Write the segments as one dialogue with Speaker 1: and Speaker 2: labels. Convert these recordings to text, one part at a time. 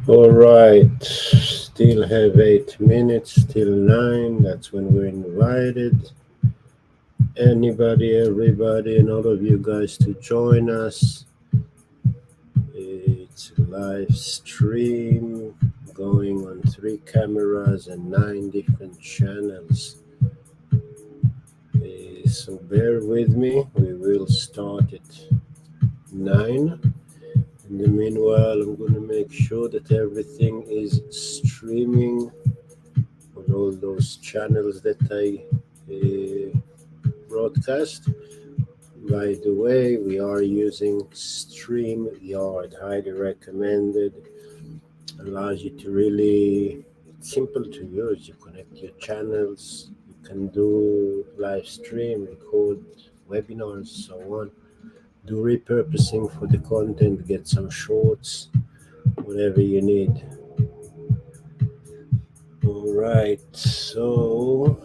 Speaker 1: All right, still have 8 minutes till 9. That's when we're invited. Anybody, everybody, and all of you guys to join us. It's a live stream going on 3 cameras and 9 different channels. So bear with me. We will start at 9. In the meanwhile, I'm going to make sure that everything is streaming on all those channels that I broadcast. By the way, we are using StreamYard, highly recommended. Allows you to really, it's simple to use. You connect your channels, you can do live stream, record webinars, so on. Do repurposing for the content, get some shorts, whatever you need. All right, so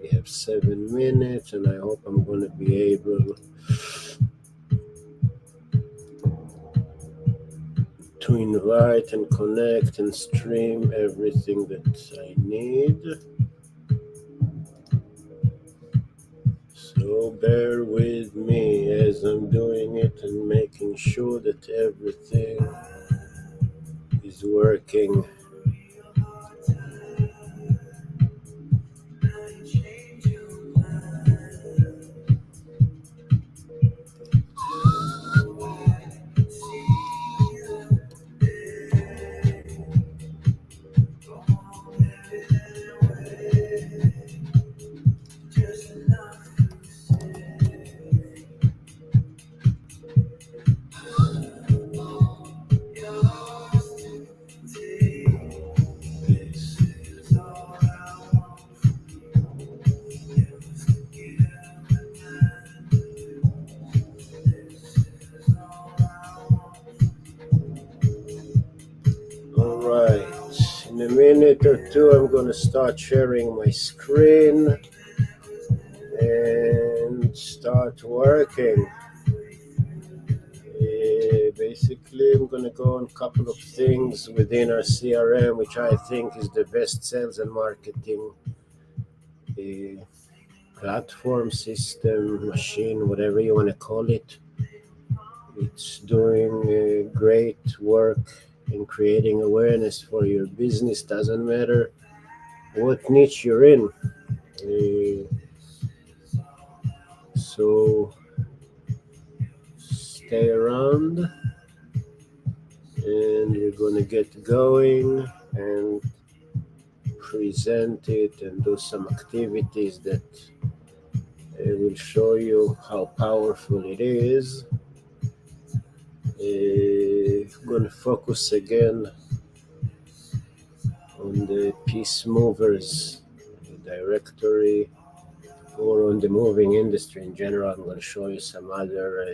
Speaker 1: we have 7 minutes, and I hope I'm going to be able to invite and connect and stream everything that I need. So bear with me as I'm doing it and making sure that everything is working. All right, in a minute or two, I'm going to start sharing my screen and start working. Basically, I'm going to go on a couple of things within our CRM, which I think is the best sales and marketing platform, system, machine, whatever you want to call it. It's doing great work in creating awareness for your business. Doesn't matter what niche you're in. So stay around, and we're gonna get going and present it and do some activities that will show you how powerful it is. I'm gonna focus again on the peace movers directory, or on the moving industry in general. I'm going to show you some other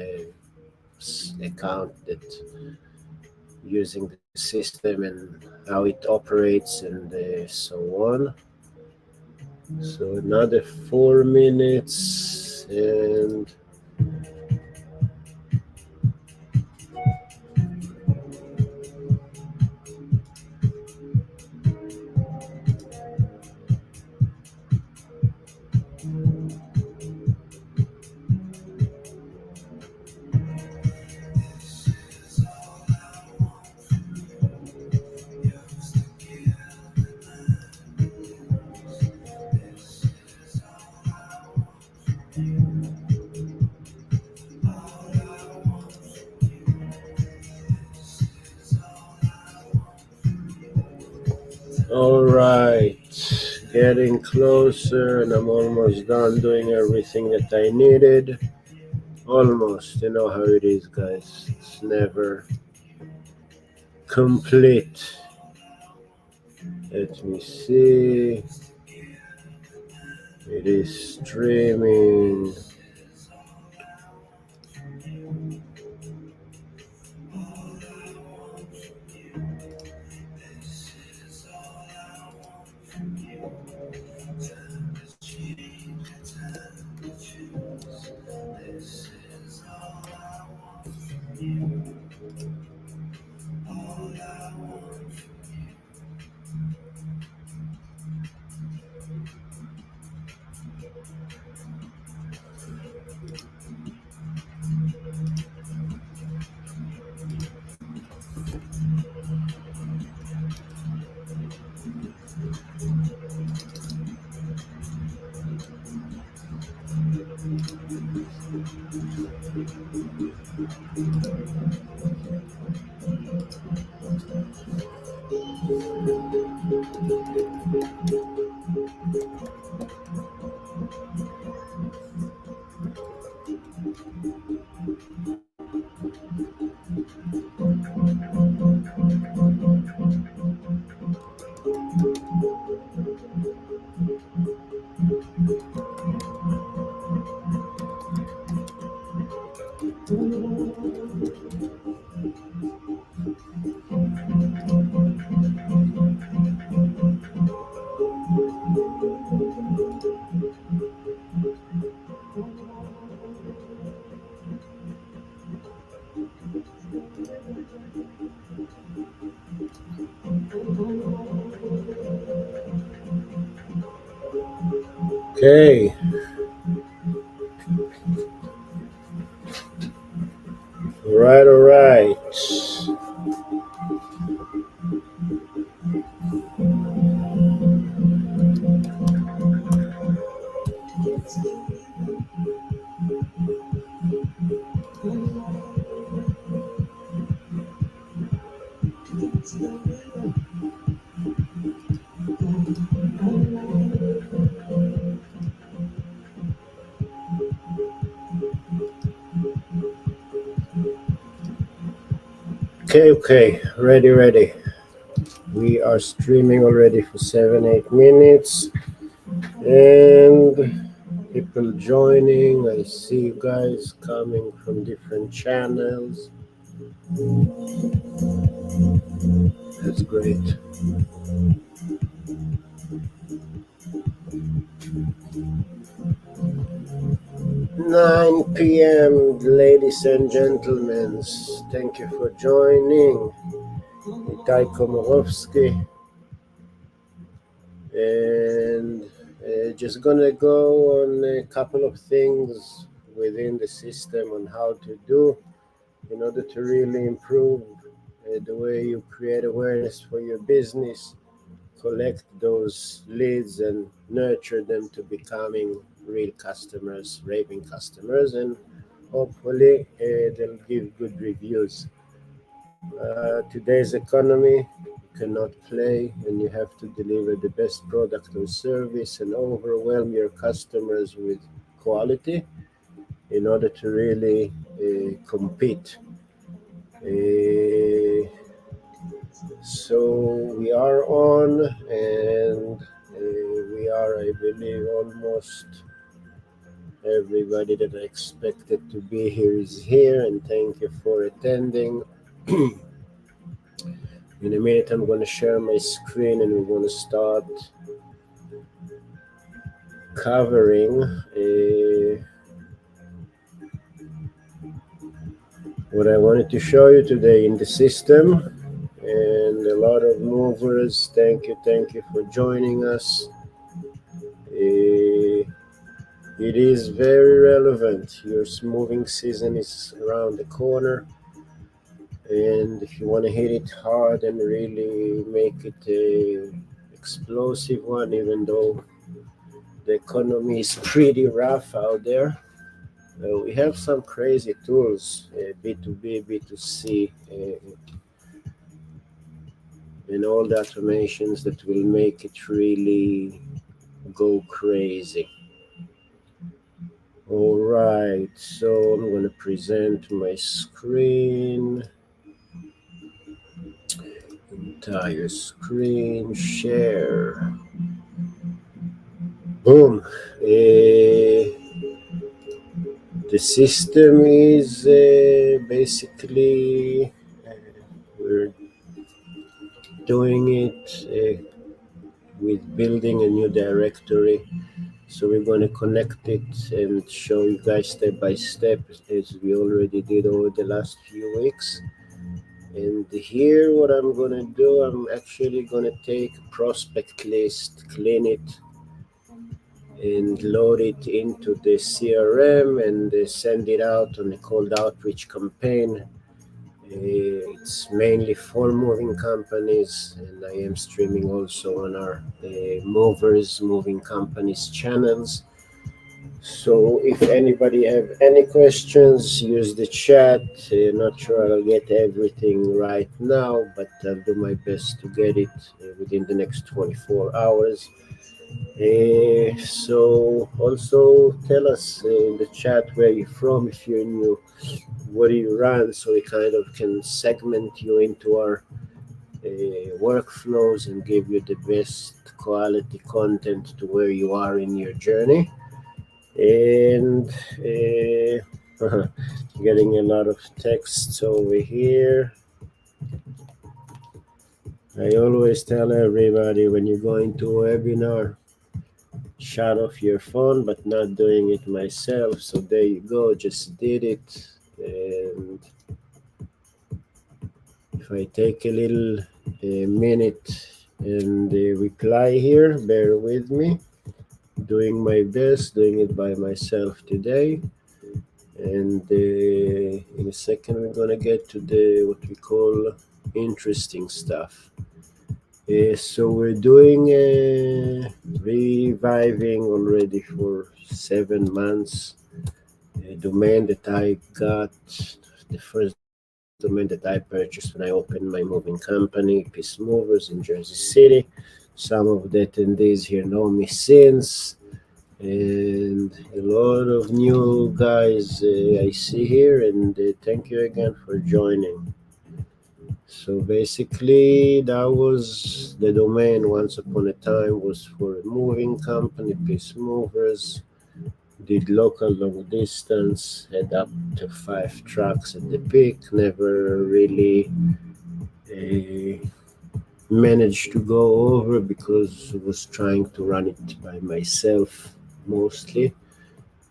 Speaker 1: account that using the system and how it operates and so on. So another 4 minutes, and all right, getting closer, and I'm almost done doing everything that I needed. Almost, you know how it is, guys. It's never complete. Let me see. It is streaming. Okay, all right. Okay, ready. We are streaming already for 7-8 minutes, and people joining. I see you guys coming from different channels. That's great. 9 p.m., ladies and gentlemen. Thank you for joining. Itai Komorowski, and just gonna go on a couple of things within the system on how to do in order to really improve the way you create awareness for your business, collect those leads and nurture them to becoming real customers, raving customers, and hopefully they'll give good reviews. Today's economy, you cannot play, and you have to deliver the best product or service and overwhelm your customers with quality in order to really compete. Uh, so we are on, and we are, I believe, almost everybody that I expected to be here is here, and thank you for attending. In a minute, I'm going to share my screen and we're going to start covering what I wanted to show you today in the system. And a lot of movers, thank you for joining us. It is very relevant. Your moving season is around the corner, and if you want to hit it hard and really make it a explosive one, even though the economy is pretty rough out there, we have some crazy tools, B2B, B2C, and all the automations that will make it really go crazy. All right, so I'm going to present my screen, entire screen, share. Boom. The system is basically we're doing it with building a new directory. So we're going to connect it and show you guys step by step as we already did over the last few weeks. And here what I'm going to do, I'm actually going to take prospect list, clean it, and load it into the CRM and send it out on a cold outreach campaign. It's mainly for moving companies, and I am streaming also on our movers, moving companies channels. So if anybody have any questions, use the chat. Not sure I'll get everything right now, but I'll do my best to get it within the next 24 hours. So also tell us in the chat where you're from, if you're new, what do you run, so we kind of can segment you into our workflows and give you the best quality content to where you are in your journey. And getting a lot of texts over here. I always tell everybody when you go into a webinar, shut off your phone, but not doing it myself. So there you go, just did it. And if I take a little minute and reply here, bear with me. Doing my best, doing it by myself today. And in a second, we're gonna get to the what we call interesting stuff. So we're doing reviving already for 7 months. A domain that I got, the first domain that I purchased when I opened my moving company, Peace Movers in Jersey City. Some of the attendees here know me since, and a lot of new guys I see here, and thank you again for joining. So basically, that was the domain once upon a time was for a moving company, Peace Movers. Did local long distance, had up to 5 trucks at the peak. Never really uh, managed to go over because I was trying to run it by myself mostly.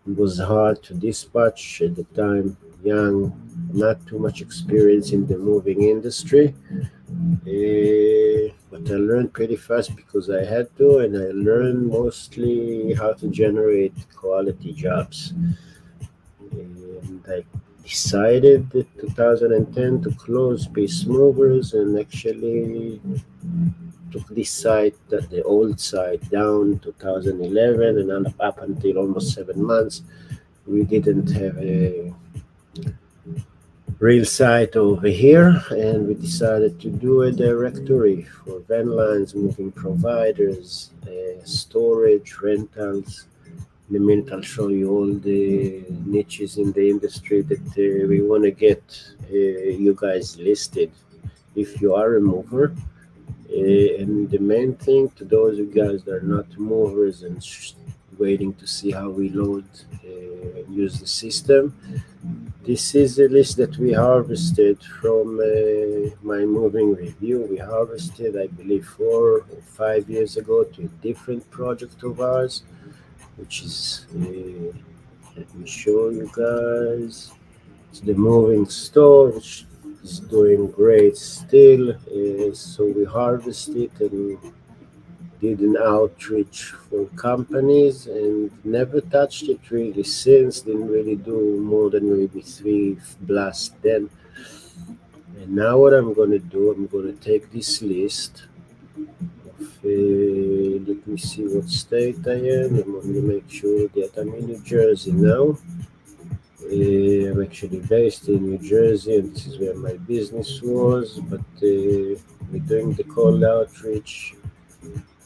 Speaker 1: It was hard to dispatch at the time, young, not too much experience in the moving industry. But I learned pretty fast because I had to, and I learned mostly how to generate quality jobs. And I decided in 2010 to close Peace Movers and actually took this site, that the old site, down 2011, and up until almost 7 months we didn't have a real site over here, and we decided to do a directory for van lines, moving providers, storage, rentals. In a minute, I'll show you all the niches in the industry that we want to get you guys listed if you are a mover. And the main thing to those of you guys that are not movers and waiting to see how we load and use the system, this is a list that we harvested from my moving review. We harvested, I believe, 4 or 5 years ago to a different project of ours, which is, let me show you guys. It's the moving store, which is doing great still. So we harvested and did an outreach for companies and never touched it really since. Didn't really do more than maybe 3 blasts then. And now what I'm going to do, I'm going to take this list of, let me see what state I am. I'm going to make sure that I'm in New Jersey now. I'm actually based in New Jersey, and this is where my business was. But we're doing the cold outreach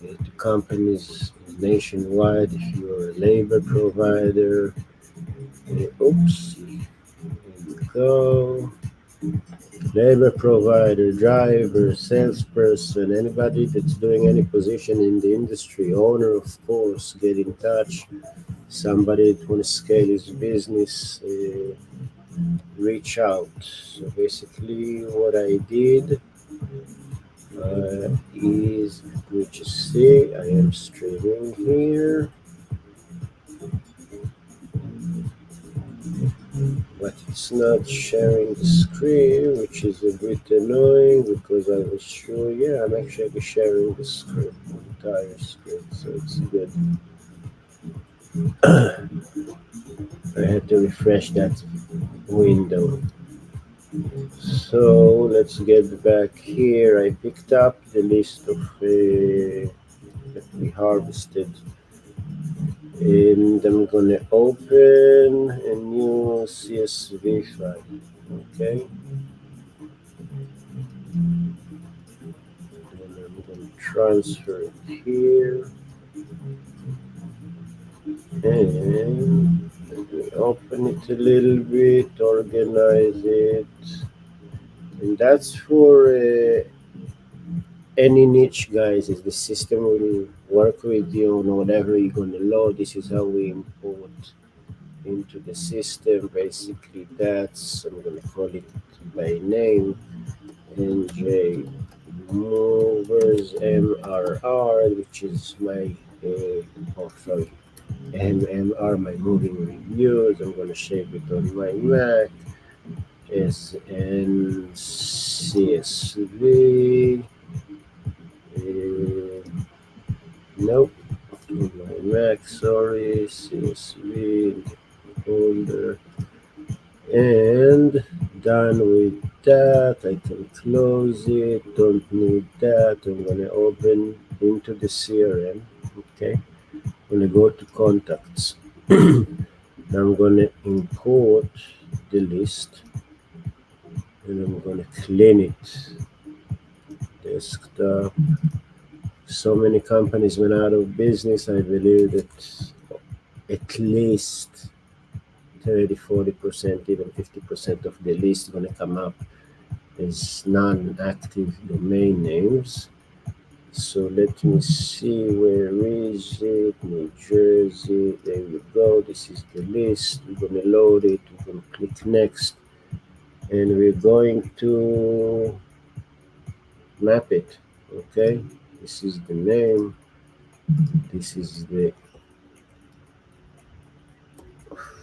Speaker 1: to companies nationwide. If you're a labor provider, oops, here we go. Labor provider, driver, salesperson, anybody that's doing any position in the industry, owner, of course, get in touch. Somebody that want to scale his business, reach out. So basically, what I did is, let me just see, I am streaming here, but it's not sharing the screen, which is a bit annoying because I was sure, yeah, I'm actually sharing the screen, the entire screen, so it's good. I had to refresh that window. So let's get back here. I picked up the list of that we harvested and I'm gonna open a new CSV file. Okay, and I'm gonna transfer it here, and let me open it a little bit, organize it, and that's for any niche, guys. Is the system will work with you on whatever you're gonna load. This is how we import into the system. Basically, that's, I'm gonna call it by name, NJ Movers MRR, which is my oh sorry, MMR, my moving reviews. I'm gonna save it on my Mac. SNCSV. Nope, on my Mac. Sorry, CSV folder. And done with that. I can close it. Don't need that. I'm gonna open into the CRM. Okay, I'm gonna go to contacts. I'm gonna import the list, and I'm gonna clean it. Desktop. So many companies went out of business. I believe that at least 30, 40%, even 50% of the list going to come up as non-active domain names. So let me see, where is it? New Jersey. There you go. This is the list. We're going to load it. We're going to click next, and we're going to map it. Okay. This is the name. This is the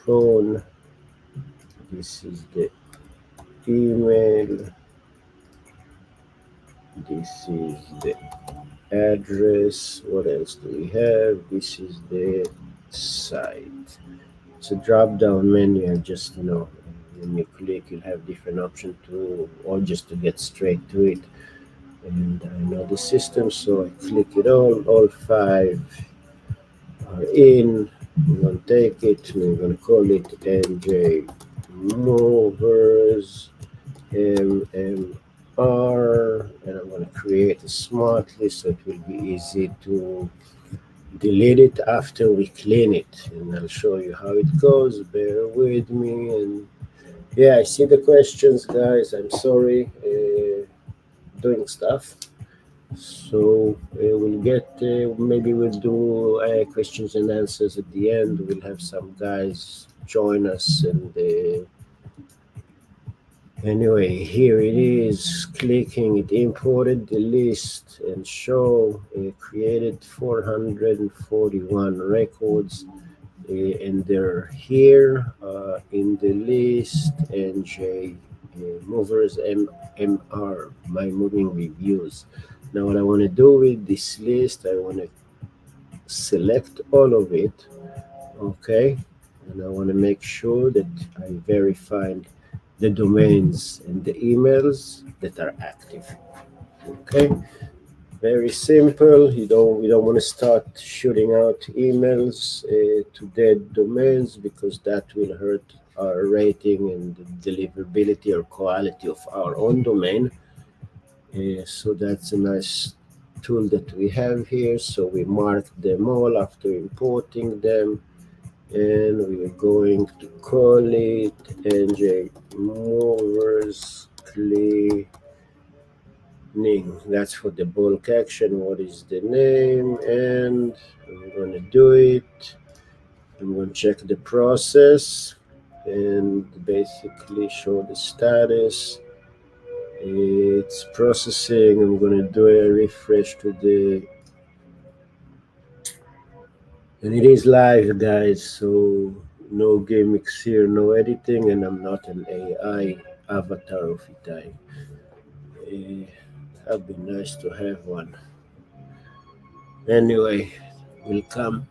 Speaker 1: phone. This is the email. This is the address. What else do we have? This is the site. It's a drop down menu, and just when you click, you'll have different options to, or just to get straight to it. And I know the system, so I click it all five are in. I'm gonna take it, and I'm gonna call it NJ Movers MMR, and I'm going to create a smart list so it will be easy to delete it after we clean it, and I'll show you how it goes. Bear with me. And yeah, I see the questions, guys. I'm sorry, doing stuff. So we'll get, maybe we'll do questions and answers at the end. We'll have some guys join us, and anyway, here it is. Clicking it, imported the list, and show created 441 records, and they're here in the list. NJ Movers MR, my moving reviews. Now, what I want to do with this list, I want to select all of it. Okay, and I want to make sure that I verified the domains and the emails that are active. Okay, very simple. We don't want to start shooting out emails to dead domains, because that will hurt our rating and the deliverability or quality of our own domain. So that's a nice tool that we have here. So we mark them all after importing them, and we're going to call it NJ Movers Cleaning. That's for the bulk action. What is the name? And I'm going to do it. I'm going to check the process and basically show the status. It's processing. I'm going to do a refresh to the, and it is live, guys. So no gimmicks here, no editing, and I'm not an AI avatar of Itai. That'd be nice to have one. Anyway, we'll come.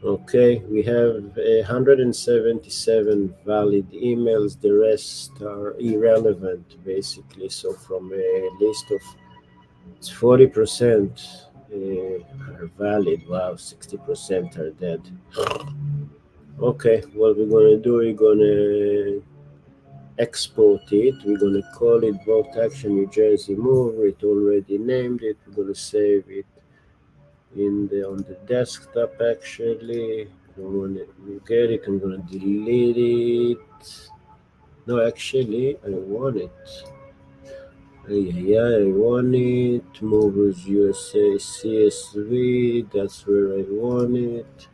Speaker 1: Okay, we have 177 valid emails. The rest are irrelevant, basically. So from a list of, it's 40%. are valid. Wow, 60% are dead. Okay, what we're gonna do, we're gonna export it. We're gonna call it Vault Action New Jersey Mover. It already named it. We're gonna save it in the on the desktop actually. I want to get it. I'm gonna delete it. No, actually, I want it. Yeah, I want it. Movers USA CSV. That's where I want it,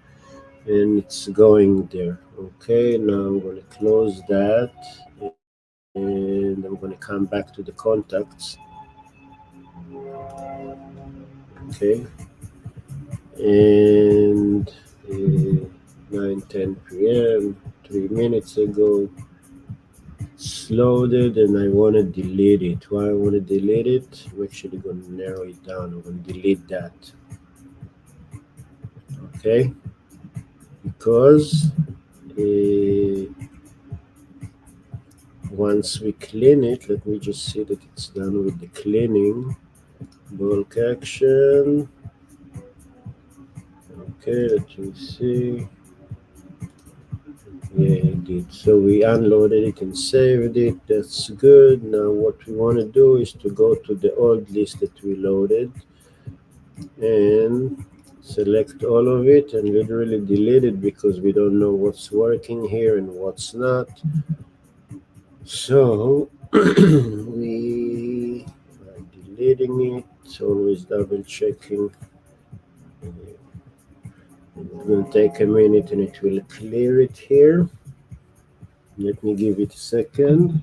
Speaker 1: and it's going there. Okay, now I'm gonna close that, and I'm gonna come back to the contacts. Okay, and 9:10 p.m. 3 minutes ago. It's loaded and I want to delete it. Why I want to delete it? I'm actually going to narrow it down. I'm going to delete that. Okay, because uh, once we clean it, let me just see that it's done with the cleaning. Bulk action. Okay, let me see. Yeah, it did. So we unloaded it and saved it. That's good. Now what we want to do is to go to the old list that we loaded and select all of it and literally delete it because we don't know what's working here and what's not. So we are deleting it, always double checking. It will take a minute and it will clear it here. Let me give it a second.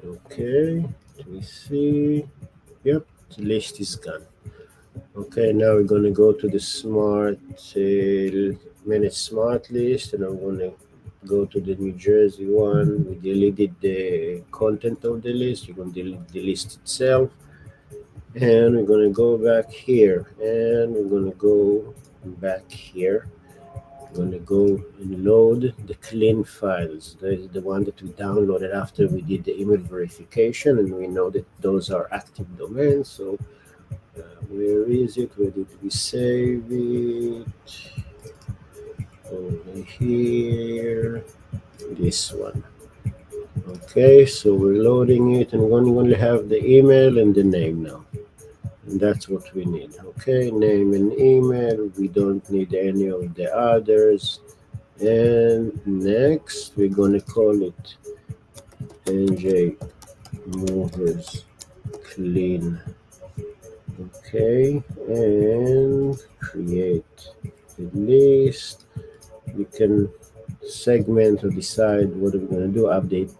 Speaker 1: Okay, we see. Yep, the list is gone. Okay, now we're gonna go to the manage smart list, and I'm gonna go to the New Jersey one. We deleted the content of the list. We're gonna delete the list itself, and we're gonna go back here, and we're gonna go back here. We're gonna go and load the clean files. That is the one that we downloaded after we did the email verification, and we know that those are active domains. So where is it? Where did we save it? Over here. This one. Okay, so we're loading it and we're going to have the email and the name now. And that's what we need. Okay, name and email. We don't need any of the others. And next, we're going to call it NJ Movers Clean. Okay, and create the list. We can segment or decide what we're going to do, update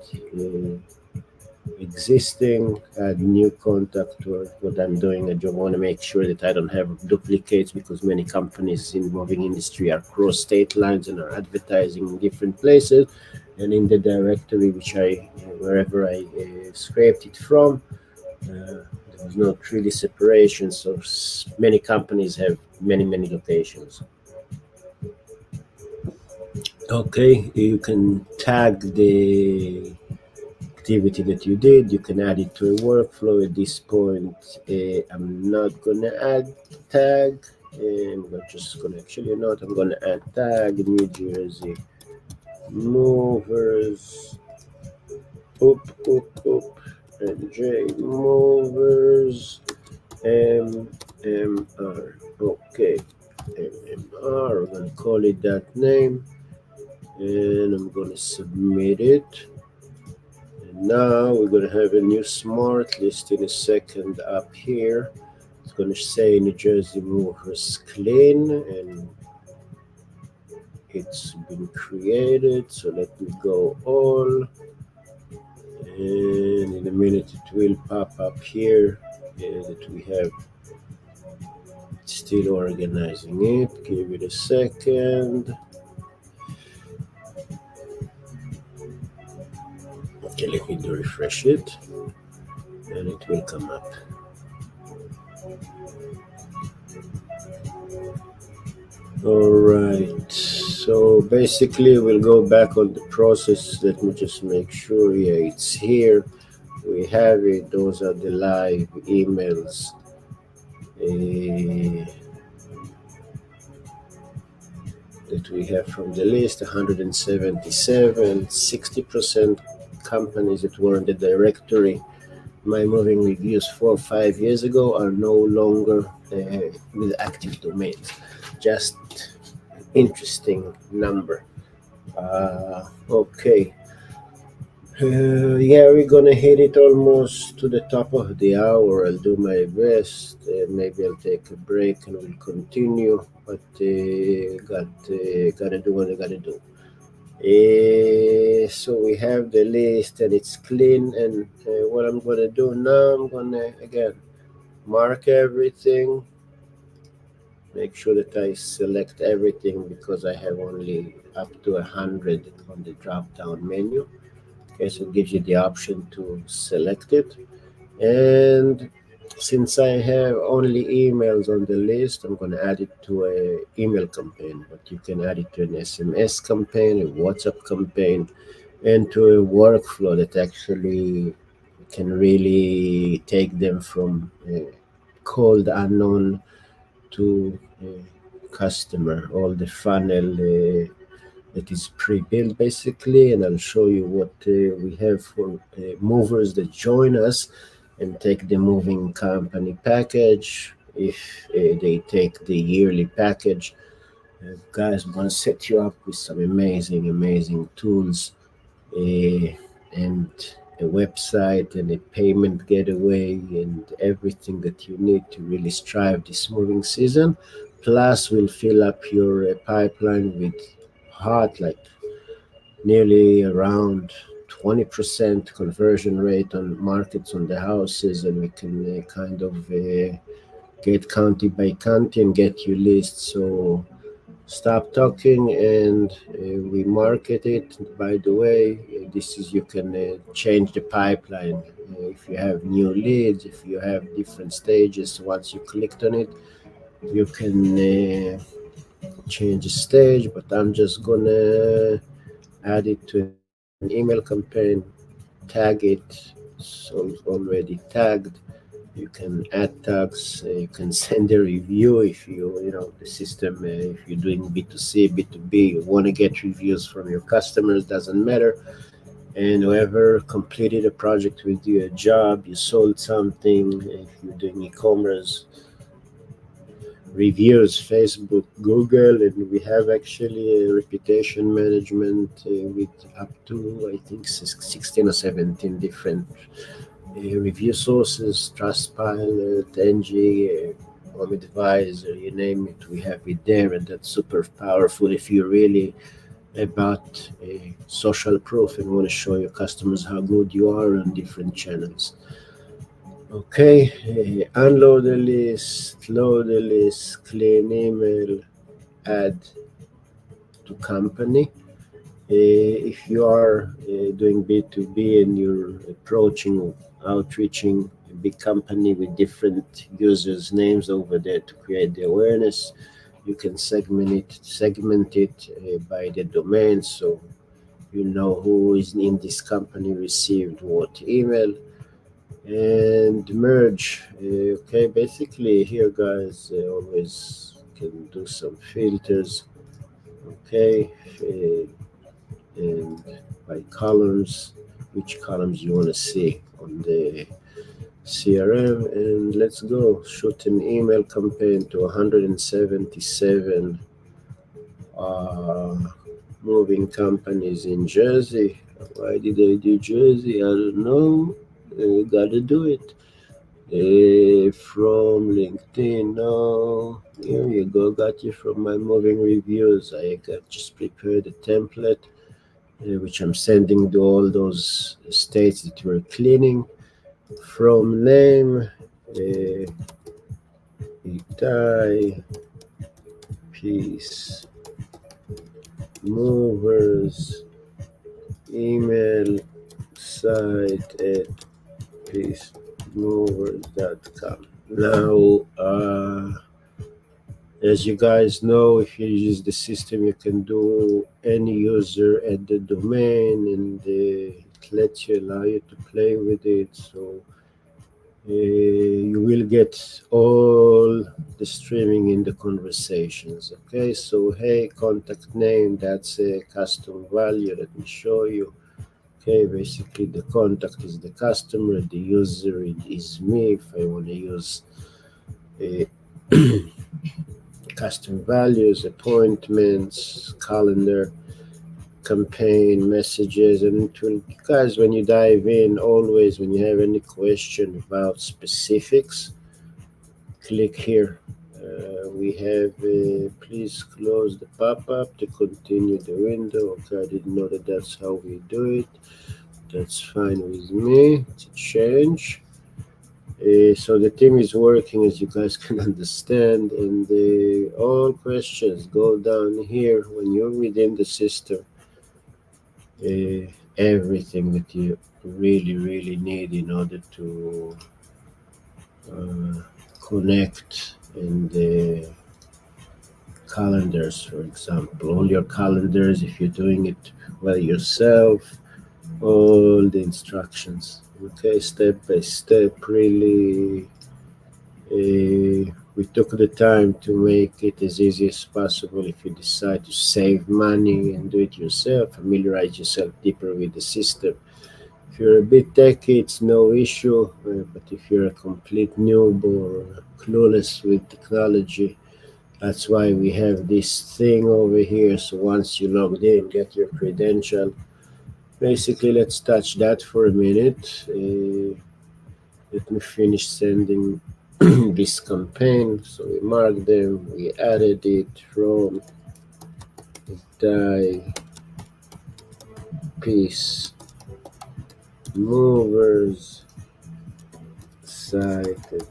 Speaker 1: existing, add new contact, or what I'm doing. I just want to make sure that I don't have duplicates because many companies in moving industry are cross state lines and are advertising in different places. And in the directory, wherever I scraped it from, there was no really separation. So many companies have many locations. Okay, you can tag the activity that you did. You can add it to a workflow. At this point, I'm not gonna add tag. I'm just gonna actually not. I'm gonna add tag New Jersey movers. Oop, NJ movers MMR. Okay, MMR. I'm gonna call it that name, and I'm gonna submit it. Now we're going to have a new smart list in a second up here. It's going to say New Jersey Movers Clean, and it's been created. So let me go all, and in a minute it will pop up here that we have. It's still organizing it. Give it a second. Okay, let me do refresh it, and it will come up. All right, so basically we'll go back on the process. Let me just make sure, yeah, it's here. We have it. Those are the live emails that we have from the list. 177, 60% companies that were in the directory. My moving reviews 4 or 5 years ago are no longer with active domains. Just interesting number. Okay. Yeah, we're gonna hit it almost to the top of the hour. I'll do my best. Maybe I'll take a break and we'll continue. But gotta do what I gotta do. So we have the list and it's clean. And what I'm gonna do now, I'm gonna again mark everything. Make sure that I select everything because I have only up to 100 on the drop down menu. Okay, so it gives you the option to select it. And since I have only emails on the list, I'm going to add it to a email campaign. But you can add it to an SMS campaign, a WhatsApp campaign, and to a workflow that actually can really take them from cold unknown to customer, all the funnel that is pre-built basically, and I'll show you what we have for movers that join us and take the moving company package. If they take the yearly package, guys, I'm gonna set you up with some amazing tools uh, and a website and a payment getaway and everything that you need to really strive this moving season. Plus, we'll fill up your pipeline with hot, like nearly around 20% conversion rate on markets on the houses, and we can kind of get county by county and get you lists. So stop talking and we market it. By the way, this is you can change the pipeline if you have new leads, if you have different stages. Once you clicked on it, you can change the stage, but I'm just gonna add it to an email campaign, tag it, so it's already tagged. You can add tags, you can send a review if the system, if you're doing B2C, B2B, you want to get reviews from your customers, doesn't matter. And whoever completed a project with you, a job, you sold something, if you're doing e-commerce, reviews, Facebook, Google, and we have actually a reputation management with up to, I think, 16 or 17 different review sources, Trustpilot, NG, Home Advisor, you name it, we have it there, and that's super powerful if you're really about social proof and want to show your customers how good you are on different channels. Okay, unload the list, load the list, clean email, add to company. If you are doing B2B and you're approaching, outreaching a big company with different users' names over there to create the awareness, you can segment it by the domain, so you know who is in this company received what email, and merge. Okay, basically here, guys, always can do some filters. Okay, and by columns, which columns you want to see on the CRM, and let's go shoot an email campaign to 177 uh, moving companies in Jersey. Why did I do Jersey? I don't know. Gotta do it. From LinkedIn. No, here you go. Got you from my moving reviews. I got just prepared a template which I'm sending to all those states that we're cleaning. From name, Itai, peace, movers, email, site at peacemovers.com. Now, as you guys know, if you use the system, you can do any user at the domain, and it allow you to play with it. So you will get all the streaming in the conversations. Okay, so hey, contact name, that's a custom value. Let me show you. Okay, basically the contact is the customer, the user is me. If I want to use a custom values, appointments, calendar, campaign, messages, and it will, guys, when you dive in, always when you have any question about specifics, click here. We have, please close the pop-up to continue the window. Okay, I didn't know that that's how we do it. That's fine with me. It's a change. So the team is working, as you guys can understand, and all questions go down here when you're within the system. Uh, Everything that you really need in order to uh, connect and calendars, for example, all your calendars, if you're doing it well yourself, all the instructions, okay, step by step, really. We took the time to make it as easy as possible. If you decide to save money and do it yourself, familiarize yourself deeper with the system. If you're a bit techy, it's no issue, but if you're a complete noob or clueless with technology, that's why we have this thing over here. So once you logged in, get your credential. Basically, let's touch that for a minute. Let me finish sending this campaign. So we marked them, we added it from die piece movers site at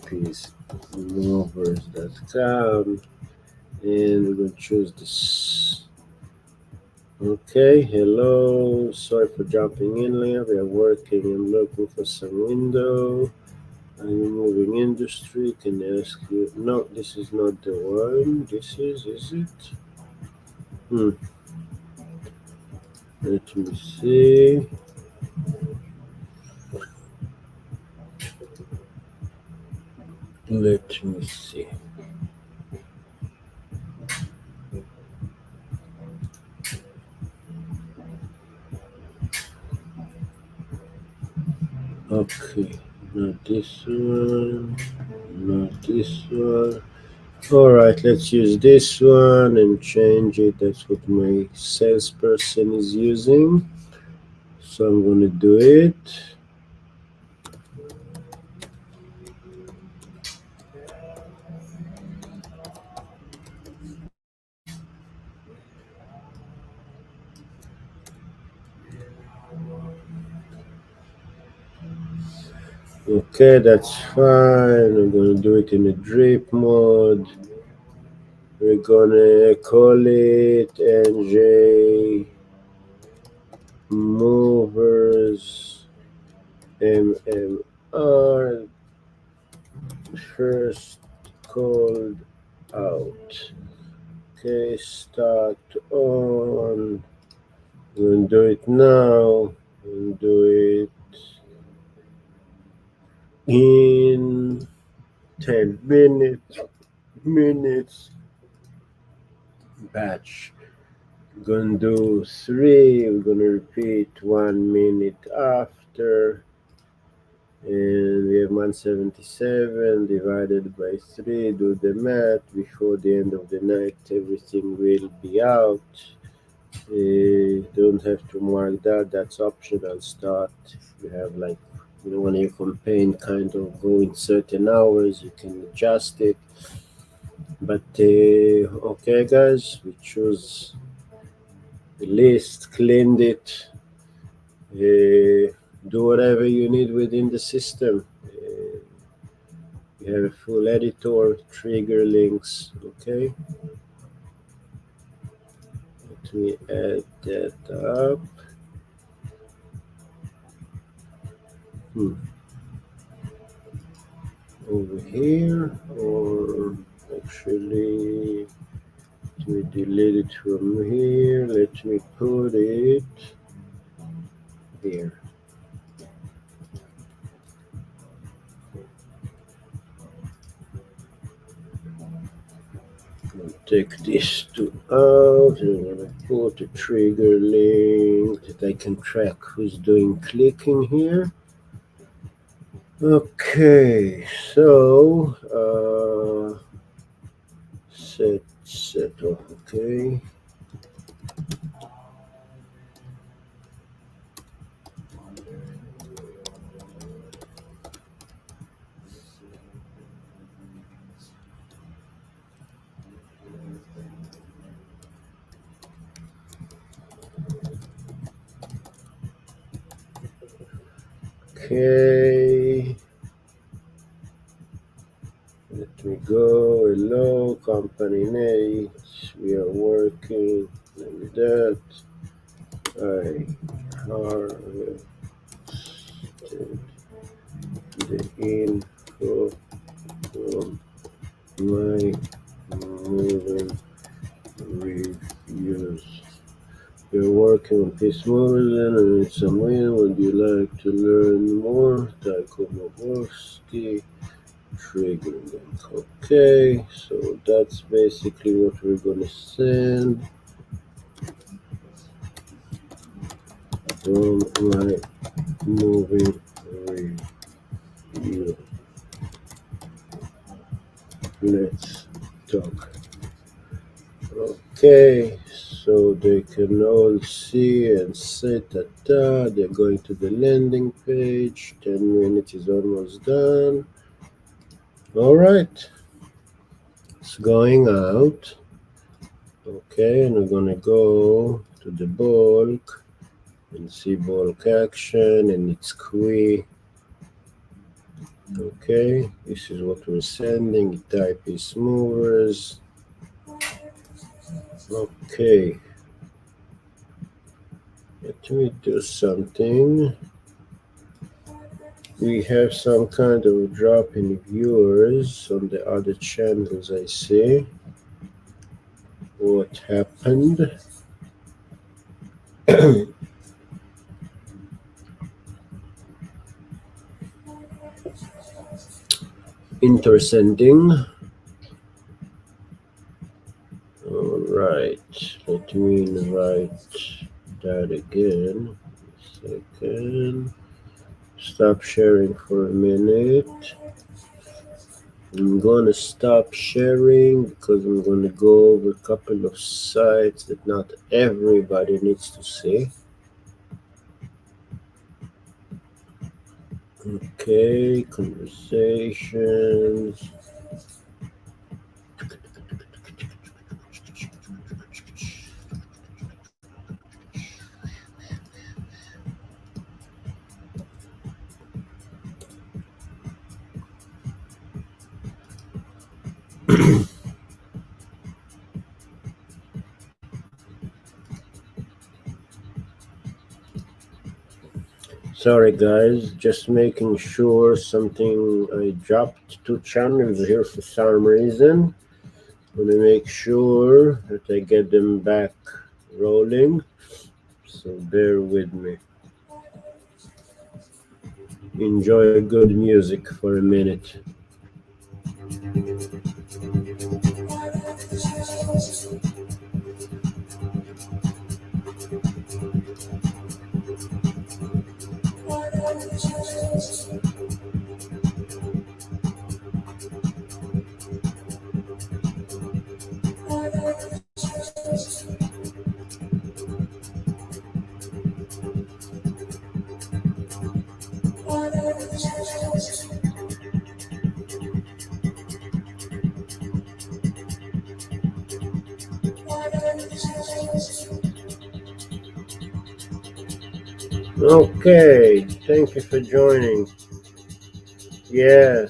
Speaker 1: piece movers.com, and we're going to choose this. Okay, hello, sorry for jumping in later. We are working. I'm looking for some window. Are you moving industry? Can I ask you? No, this is not the one. This is it? Hmm. Let me see. Let me see. Okay, not this one. Not this one. Alright, let's use this one and change it. That's what my salesperson is using. So I'm going to do it. Okay, that's fine. I'm going to do it in a drip mode. We're going to call it NJ Movers MMR first called out. Okay, start on. We'll do it now. We'll do it in 10 minutes. Batch. Gonna do 3. We're gonna repeat 1 minute after. And we have 177 divided by 3. Do the math. Before the end of the night, everything will be out. Don't have to mark that. That's optional. Start. You have like, when your campaign kind of go in certain hours, you can adjust it. But okay, guys, we choose the list, cleaned it. Do whatever you need within the system. You have a full editor, trigger links. Okay, let me add that up. Over here, or actually, let me delete it from here. Let me put it here. Take these two out. I'm gonna put a trigger link that I can track who's doing clicking here. Okay, so set okay. Okay, let me go. Hello, company name. We are working with that. I harvested the info from my moving reviews. You're working on this movie and it's a win. Would you like to learn more? Tycho Moborski. Trigger link. Okay, so that's basically what we're gonna send from my moving review. Let's talk. Okay, so they can all see and say ta-ta. They're going to the landing page. 10 minutes is almost done. All right, it's going out. Okay, and we're gonna go to the bulk and see bulk action and it's qui. Okay, this is what we're sending. Type is movers. Okay, let me do something. We have some kind of drop in viewers on the other channels, I see. What happened? Interesting. All right, let me write that again. Second. Stop sharing for a minute. I'm gonna stop sharing because I'm gonna go over a couple of sites that not everybody needs to see. Okay, conversations. Sorry guys, just making sure something. I dropped 2 channels here for some reason. I'm gonna make sure that I get them back rolling, so bear with me. Enjoy good music for a minute. Okay, thank you for joining. Yeah,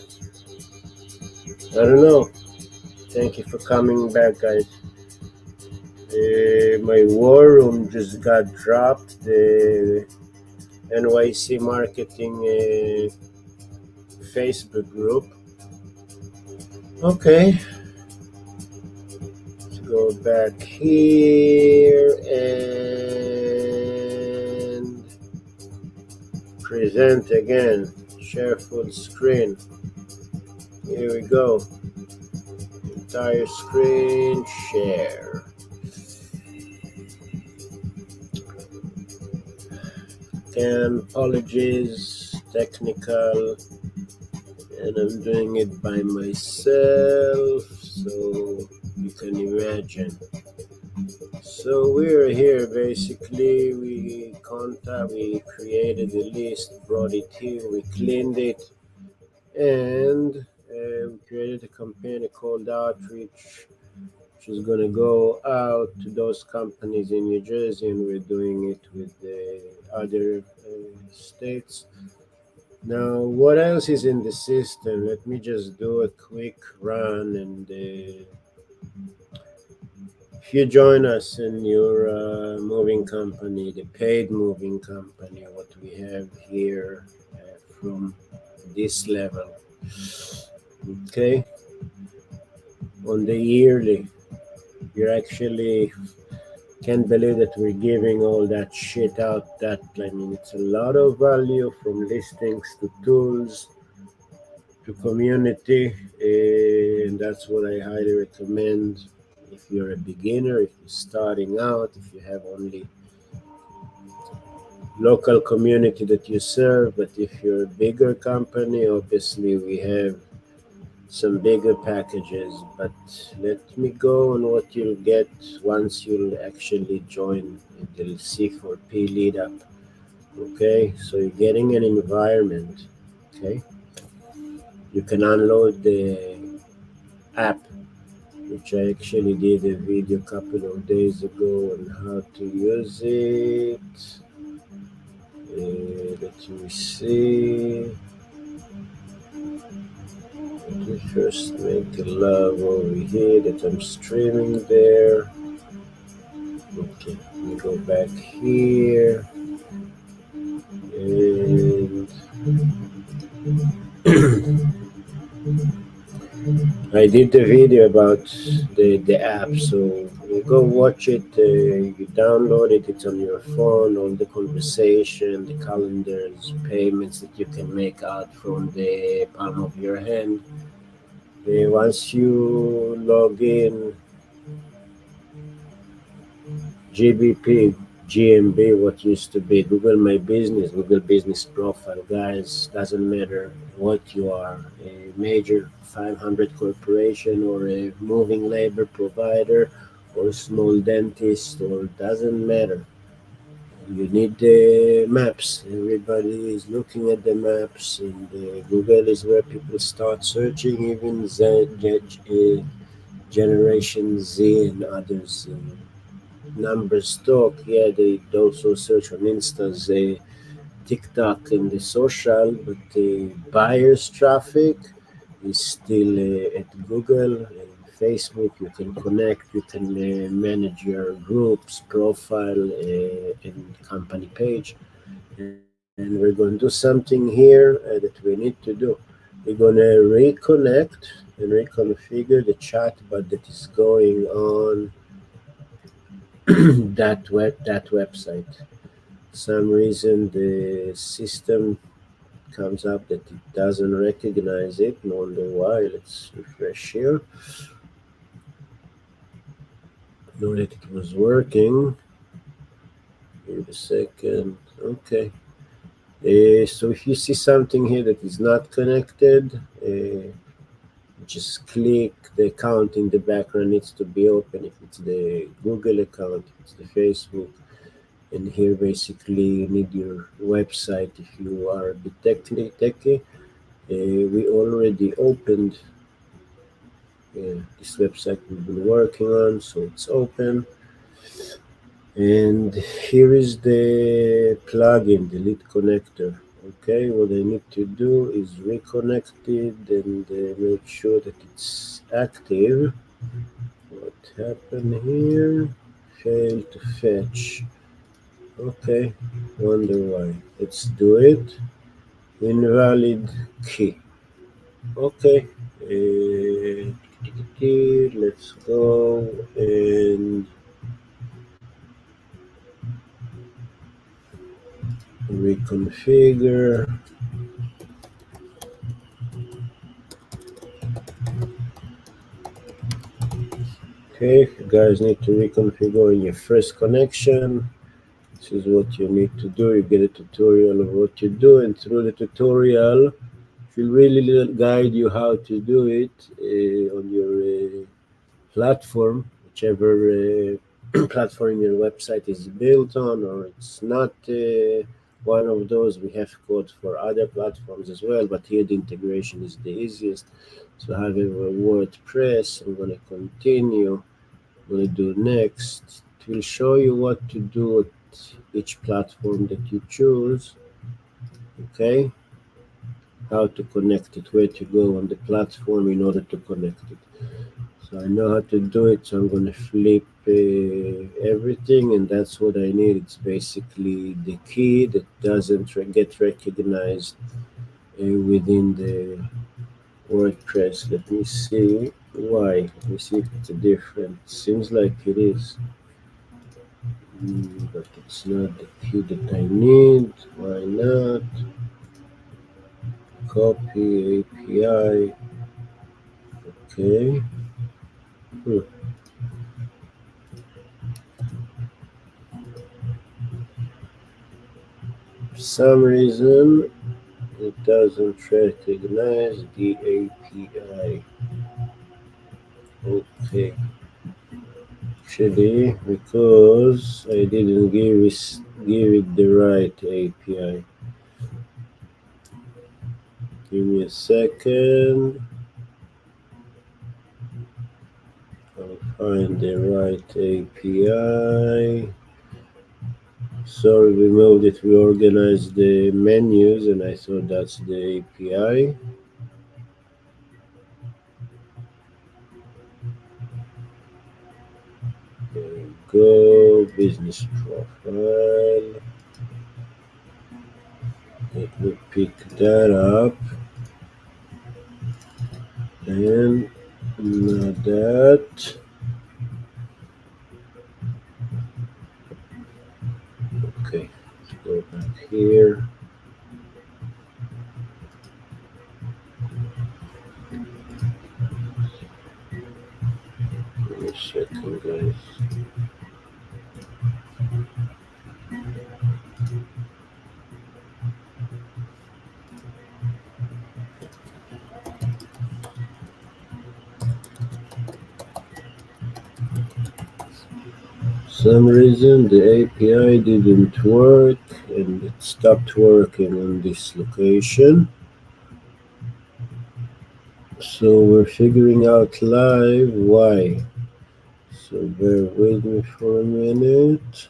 Speaker 1: I don't know. Thank you for coming back, guys. My war room just got dropped. The NYC marketing Facebook group. Okay, let's go back here and Present again. Share full screen. Here we go. Entire screen share. And apologies, technical, and I'm doing it by myself, so you can imagine. So we're here basically. We created a list, brought it here, we cleaned it, and we created a campaign called Outreach, which is going to go out to those companies in New Jersey, and we're doing it with the other states. Now, what else is in the system? Let me just do a quick run. And if you join us in your moving company, the paid moving company, what we have here from this level, okay, on the yearly, you're actually can't believe that we're giving all that shit out. That, I mean, it's a lot of value, from listings to tools to community, and that's what I highly recommend. If you're a beginner, if you're starting out, if you have only local community that you serve, but if you're a bigger company, obviously we have some bigger packages. But let me go on what you'll get once you'll actually join the C4P lead up. Okay, so you're getting an environment. Okay, you can unload the app, which I actually did a video a couple of days ago on how to use it. Let me see. Let me first make a love over here that I'm streaming there. Okay, let me go back here and I did the video about the app, so you go watch it, you download it, it's on your phone, all the conversation, the calendars, payments that you can make out from the palm of your hand. Once you log in, GBP, GMB, what used to be Google My Business, Google Business Profile, guys, doesn't matter what you are, a major 500 corporation or a moving labor provider or a small dentist, or doesn't matter. You need the maps. Everybody is looking at the maps, and Google is where people start searching, even Generation Z and others. Numbers talk. Yeah, they also search on Insta, TikTok, and the social, but the buyers' traffic is still at Google and Facebook. You can connect, you can manage your groups, profile, and company page. And we're going to do something here that we need to do. We're going to reconnect and reconfigure the chatbot that is going on that website. Some reason the system comes up that it doesn't recognize it. No wonder why. Let's refresh here. Know that it was working. Wait a second. Okay. So if you see something here that is not connected, just click the account in the background needs to be open. If it's the Google account, if it's the Facebook, and here basically you need your website if you are a bit techy. We already opened this website we've been working on, so it's open. And here is the plugin, the lead connector. Okay, what I need to do is reconnect it and make sure that it's active. What happened here? Failed to fetch. Okay, wonder why. Let's do it. Invalid key. Okay. Let's go and reconfigure. Okay, if you guys need to reconfigure in your first connection, this is what you need to do. You get a tutorial of what you do, and through the tutorial, it will really guide you how to do it on your platform, whichever platform your website is built on, or it's not one of those. We have code for other platforms as well, but here the integration is the easiest. So having a WordPress, I'm going to continue. I'm going to do next. It will show you what to do at each platform that you choose. Okay, how to connect it, where to go on the platform in order to connect it. So I know how to do it, so I'm going to flip everything, and that's what I need. It's basically the key that doesn't get recognized within the WordPress. Let me see why. Let me see if it's a different. Seems like it is, but it's not the key that I need. Why not? Copy API. Okay. Hmm. For some reason, it doesn't recognize the API. Okay, actually, because I didn't give it the right API. Give me a second. I'll find the right API. Sorry, we moved it. We organized the menus, and I thought that's the API. There we go. Business profile. Let me pick that up. And not that. Okay, let's go back here. Give me a second, guys. Some reason the API didn't work and it stopped working on this location. So we're figuring out live why. So bear with me for a minute.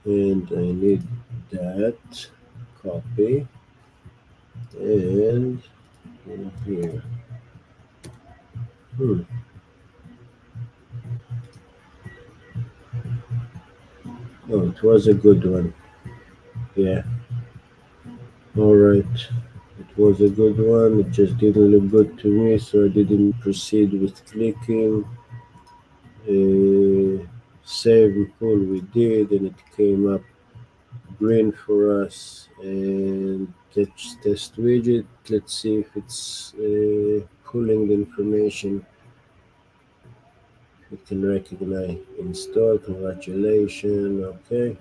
Speaker 1: And I need that copy and in here. Hmm. Oh, it was a good one. Yeah. All right. It was a good one. It just didn't look good to me, so I didn't proceed with clicking. Save and pull we did, and it came up green for us. And test widget. Let's see if it's pulling the information. It can recognize install. Congratulations. Okay.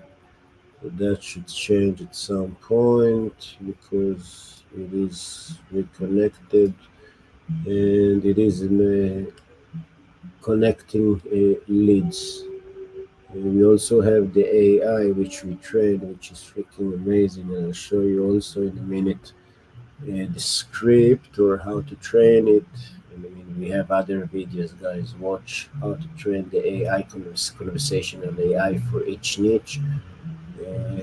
Speaker 1: So that should change at some point because it is reconnected and it is in connecting leads. And we also have the AI which we train, which is freaking amazing. And I'll show you also in a minute the script or how to train it. And I mean, we have other videos, guys. Watch how to train the AI, conversational AI for each niche.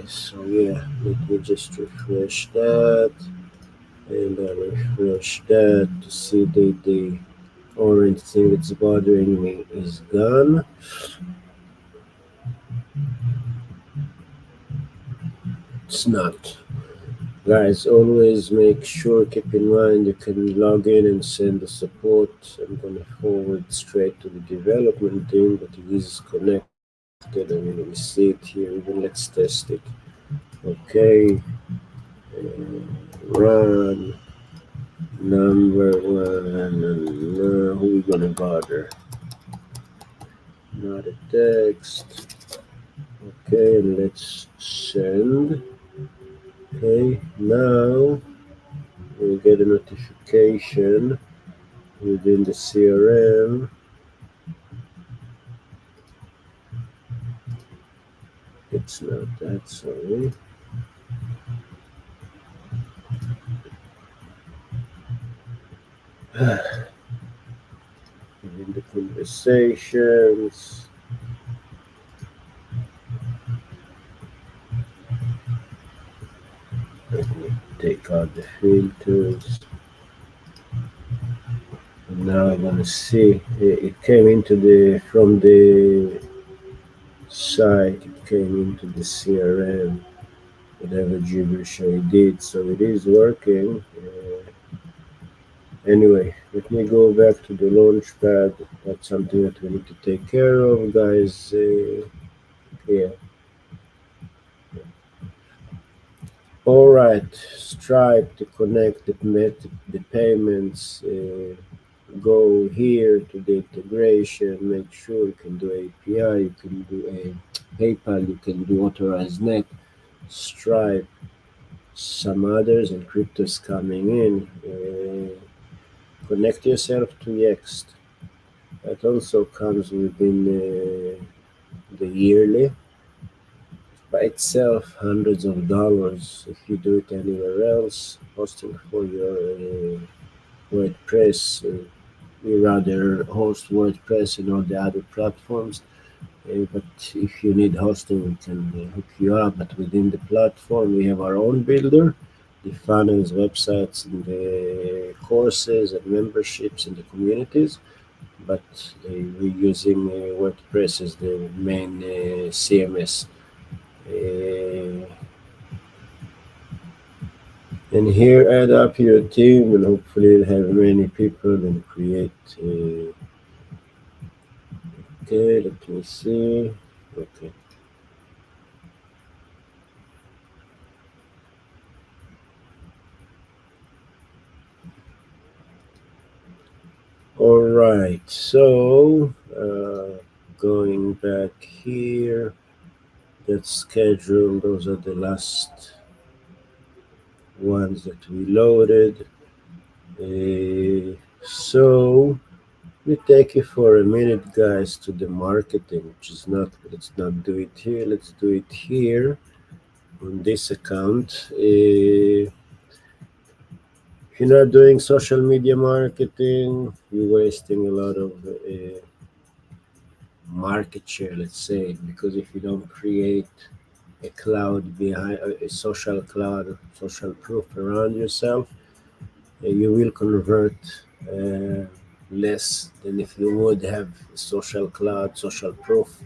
Speaker 1: So yeah, let me just refresh that, and I refresh that to see the orange thing that's bothering me is gone. It's not. Guys, always make sure, keep in mind, you can log in and send the support. I'm gonna forward straight to the development team, but it is connected. I mean, we see it here. Even let's test it. Okay, run number one. Who we gonna bother? Not a text. Okay, let's send. Okay, now we get a notification within the CRM. It's not that, sorry. Within the conversations. Let me take out the filters. And now I'm gonna see it came into the from the site. It came into the CRM. Whatever gibberish I did, so it is working. Anyway, let me go back to the launch pad. That's something that we need to take care of, guys. Yeah. All right. Stripe to connect the payments. Go here to the integration. Make sure you can do API. You can do a PayPal. You can do authorized net. Stripe. Some others and cryptos coming in. Connect yourself to Yext. That also comes within the yearly. By itself, hundreds of dollars. If you do it anywhere else, hosting for your WordPress, you rather host WordPress and all the other platforms. But if you need hosting, we can hook you up. But within the platform, we have our own builder, the funnels, websites, and the courses and memberships and the communities. But we're using WordPress as the main CMS. Uh, and here, add up your team, and hopefully, you'll have many people and create. Okay, let me see. Okay. All right. So, going back here, let's schedule. Those are the last ones that we loaded. So, we take it for a minute, guys, to the marketing, which is not, let's not do it here. Let's do it here on this account. If you're not doing social media marketing, you're wasting a lot of market share, let's say, because if you don't create a cloud behind a social cloud, social proof around yourself, you will convert uh, less than if you would have a social cloud, social proof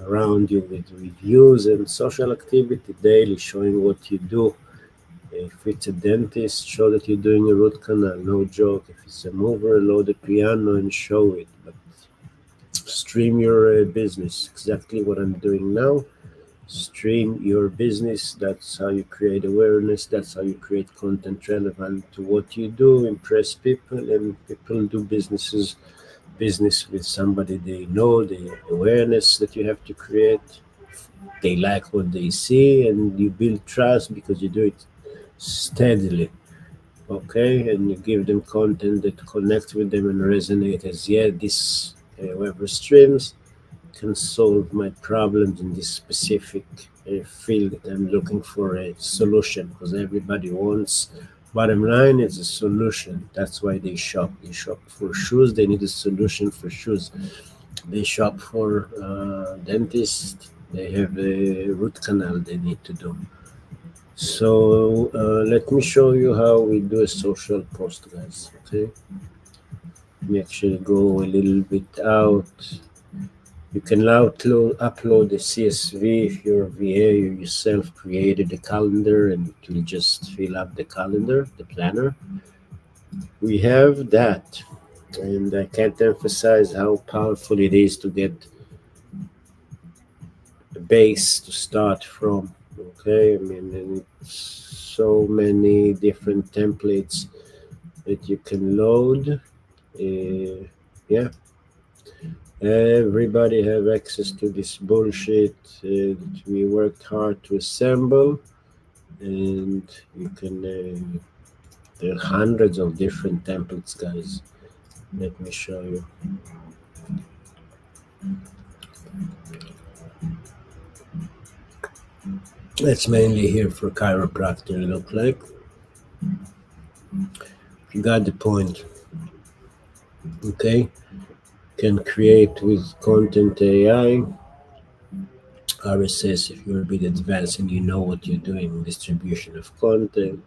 Speaker 1: around you with reviews and social activity daily showing what you do. If it's a dentist, show that you're doing a root canal, no joke. If it's a mover, load a piano and show it. But stream your business, exactly what I'm doing now. Stream your business. That's how you create awareness. That's how you create content relevant to what you do, impress people, and people do business with somebody they know, the awareness that you have to create. They like what they see, and you build trust because you do it steadily. Okay, and you give them content that connects with them and resonate as, yeah, this whoever streams can solve my problems in this specific field that I'm looking for a solution, because everybody wants, bottom line is a solution. That's why they shop. They shop for shoes, they need a solution for shoes. They shop for dentist, they have a root canal they need to do. So let me show you how we do a social post, guys. Okay, let me actually go a little bit out. You can now upload the CSV if you're a VA. You yourself created a calendar and it will just fill up the calendar, the planner. We have that, and I can't emphasize how powerful it is to get a base to start from. Okay, I mean, and it's so many different templates that you can load. Yeah, everybody have access to this bullshit that we worked hard to assemble, and you can. There are hundreds of different templates, guys. Let me show you. That's mainly here for chiropractor. Look like you got the point. Okay, can create with content AI, RSS if you're a bit advanced and you know what you're doing, distribution of content,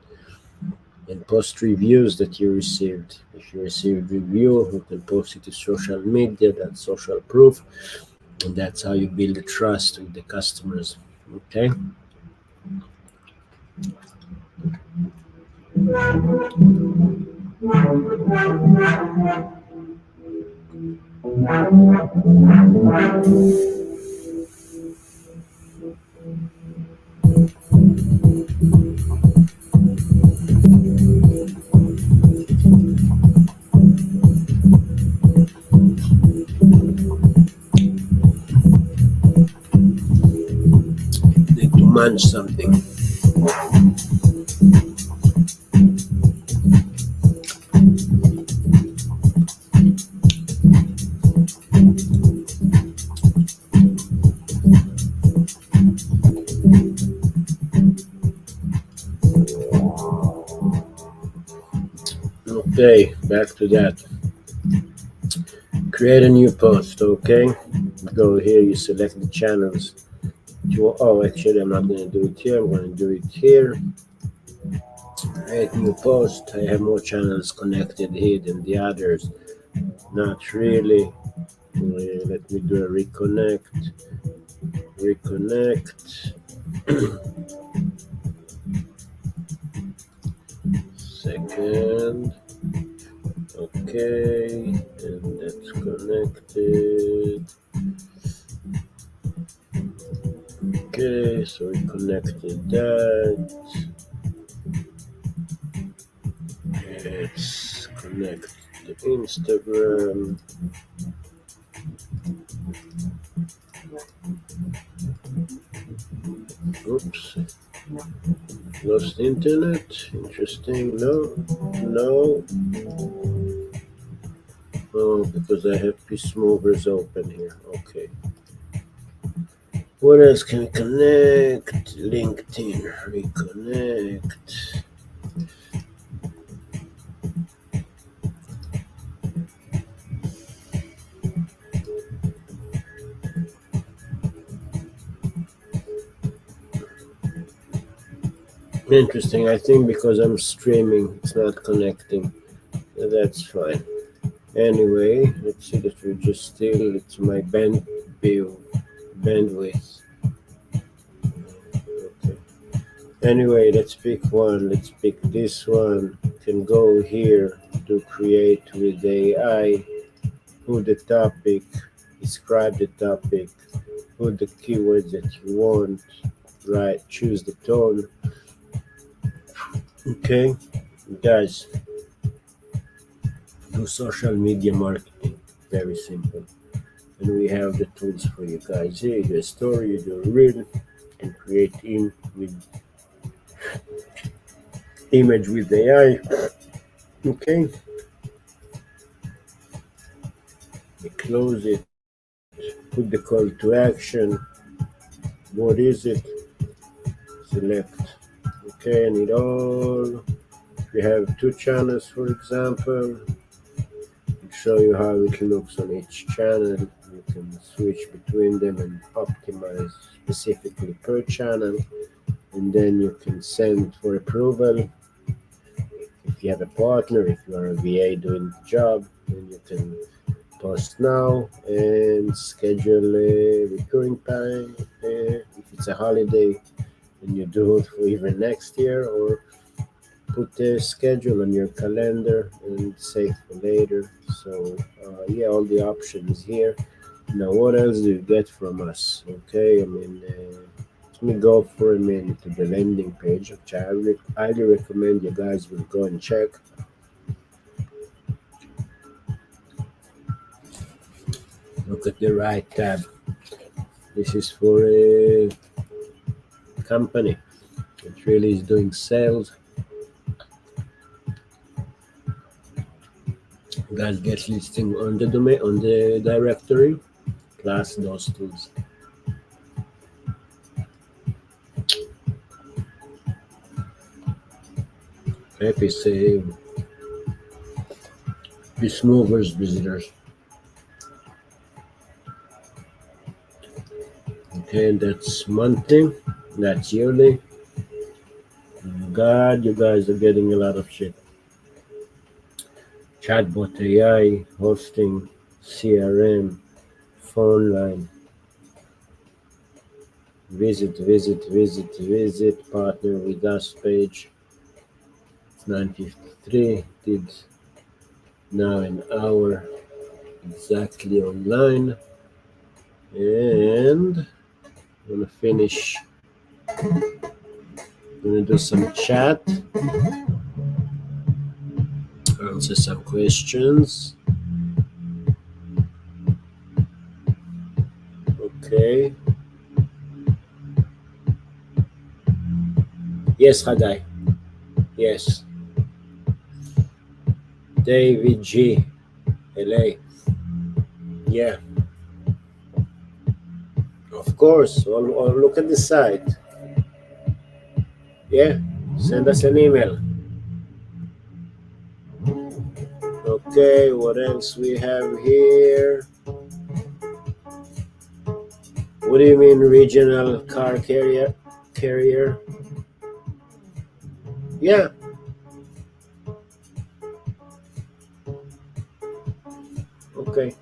Speaker 1: and post reviews that you received. If you received review, you can post it to social media. That's social proof, and that's how you build the trust with the customers. Okay. Need to munch something. Okay, back to that. Create a new post. Okay, go here. You select the channels. Oh, actually, I'm not going to do it here. I'm going to do it here. Create new post. I have more channels connected here than the others. Not really. Let me do a reconnect. Reconnect. Second. Okay, and that's connected. Okay, so we connected that. Let's connect the Instagram. Oops, lost internet. Interesting. No, no. Oh, because I have Peace Movers open here. Okay. What else can we connect? LinkedIn. Reconnect. Interesting. I think because I'm streaming, it's not connecting. That's fine. Anyway, let's see that we just still. It's my bandwidth. Okay. Anyway, let's pick one. Let's pick this one. You can go here to create with AI. Put the topic. Describe the topic. Put the keywords that you want. Right. Choose the tone. Okay, guys. Do social media marketing. Very simple. And we have the tools for you guys. Here you do a story, you do a reel, and create in with image with AI. Okay, you close it, put the call to action. What is it? Select. Okay, I need all. We have two channels, for example. Show you how it looks on each channel. You can switch between them and optimize specifically per channel, and then you can send for approval. If you have a partner, if you are a VA doing the job, then you can post now and schedule a recurring pay. If it's a holiday, then you do it for even next year, or put a schedule on your calendar and save for later. So yeah, all the options here. Now, what else do you get from us? Okay, I mean, Let me go for a minute to the landing page, which I highly recommend you guys will go and check. Look at the right tab. This is for a company that really is doing sales. You guys get listing on the domain, on the directory, plus those tools. Happy save. Peace movers, visitors. Okay, that's monthly. That's yearly. God, you guys are getting a lot of shit. Chatbot AI, hosting, CRM, phone line. Visit, partner with us page. It's 9:53. Did now an hour exactly online. And I'm gonna finish. I'm gonna do some chat, answer some questions. Okay. Yes, Hadai. Yes. David G. LA. Yeah. Of course. Or look at the site. Yeah. Send us an email. Okay. What else we have here? What do you mean regional car carrier? Carrier? Yeah. Okay.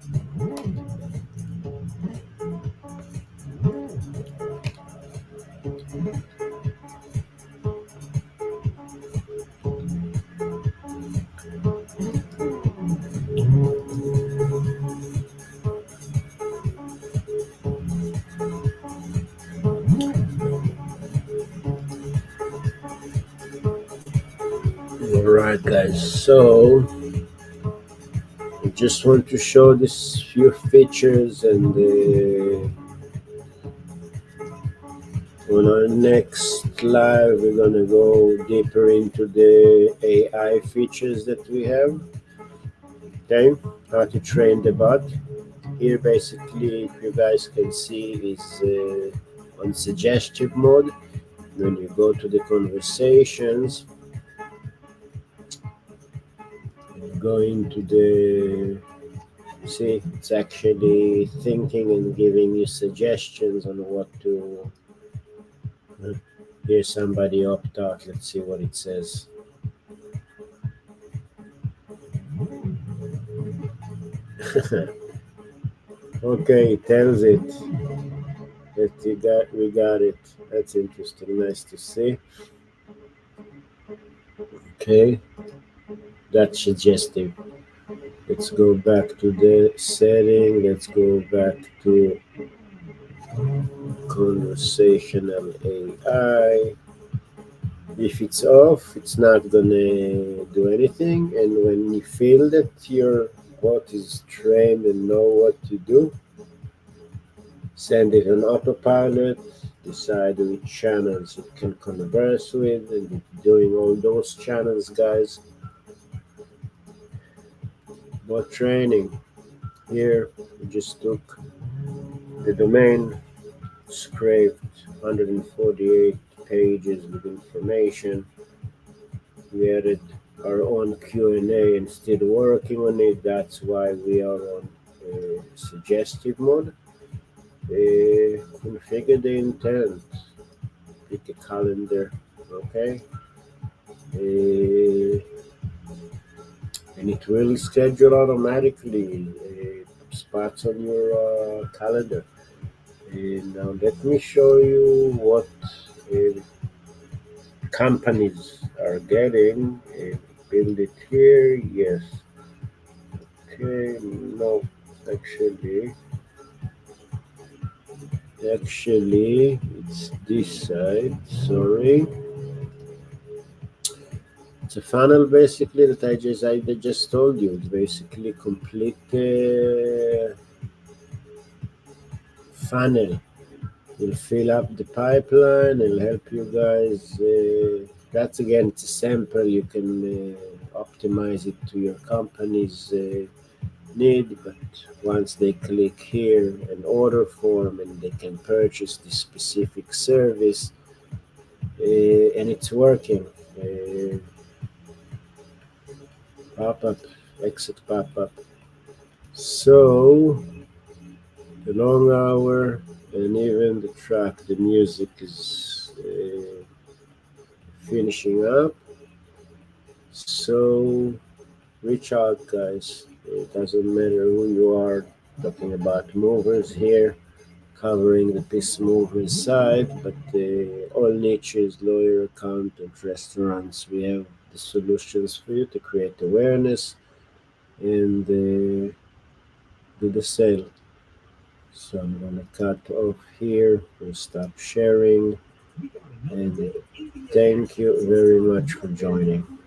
Speaker 1: All right, guys. So I just want to show these few features, and on our next live, we're gonna go deeper into the AI features that we have. Okay, how to train the bot. Here, basically, if you guys can see, is on suggestive mode. When you go to the conversations, you go into the see, it's actually thinking and giving you suggestions on what to. Here's somebody opt out. Let's see what it says. Okay, it tells it that we got it. That's interesting. Nice to see. Okay, that's suggestive. Let's go back to the setting. Let's go back to conversational AI. If it's off, it's not gonna do anything. And when you feel that your bot is trained and know what to do, send it on autopilot, decide which channels it can converse with, and doing all those channels, guys. Bot training. Here, we just took the domain, scraped 148 pages with information. We added our own Q&A and still working on it. That's why we are on suggestive mode. Configure the intent. Pick a calendar. Okay. And it will schedule automatically spots on your calendar. And now let me show you what companies are getting. Build it here. Yes. Okay. No. Actually, It's this side, sorry. It's a funnel basically that I just told you. It's basically complete funnel. It'll fill up the pipeline. It'll help you guys. That's again, it's a sample. You can optimize it to your company's need. But once they click here, an order form, and they can purchase this specific service, and it's working. Pop up, exit pop up. So the long hour and even the track, the music is finishing up. So reach out, guys. It doesn't matter who you are. Talking about movers here, covering the piece movers side, but all niches, lawyer, accountant, restaurants. We have the solutions for you to create awareness and do the sale. So I'm gonna cut off here and stop sharing. And thank you very much for joining.